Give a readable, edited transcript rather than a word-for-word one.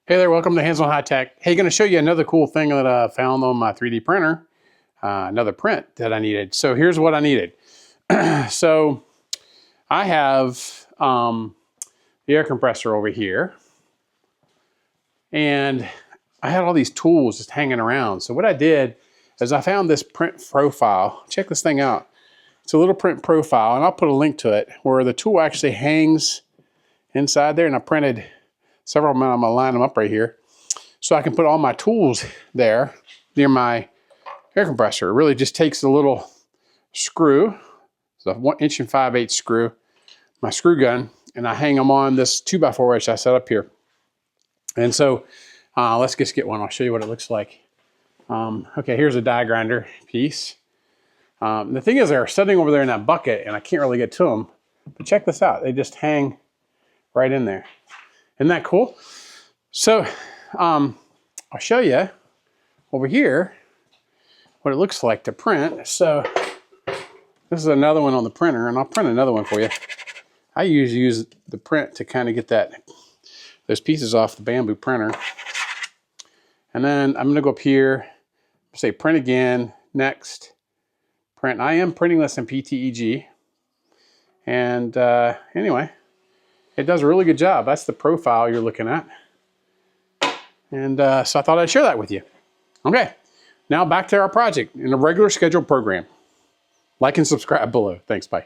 Hey there, welcome to Hands on High Tech. Hey, going to show you another cool thing that I found on my 3D printer, another print that I needed. So here's what I needed. So I have the air compressor over here, and I had all these tools just hanging around. So what I did is I found this print profile. Check this thing out. It's a little print profile, and I'll put a link to it where the tool actually hangs inside there, and I printed several of them. I'm going to line them up right here, so I can put all my tools there near my air compressor. It really just takes a little screw, it's a 1 5/8 inch screw, my screw gun, and I hang them on this 2x4 which I set up here. And so let's just get one. I'll show you what it looks like. Okay, here's a die grinder piece. The thing is, they're sitting over there in that bucket, and I can't really get to them. But check this out. They just hang right in there. Isn't that cool? So I'll show you over here what it looks like to print. So this is another one on the printer, and I'll print another one for you. I usually use the print to kind of get those pieces off the Bambu printer. And then I'm going to go up here, say print again, next, print. I am printing this in PTEG. And anyway, it does a really good job. That's the profile you're looking at. And so I thought I'd share that with you. Okay, now back to our project in a regular scheduled program. Like and subscribe below. Thanks, bye.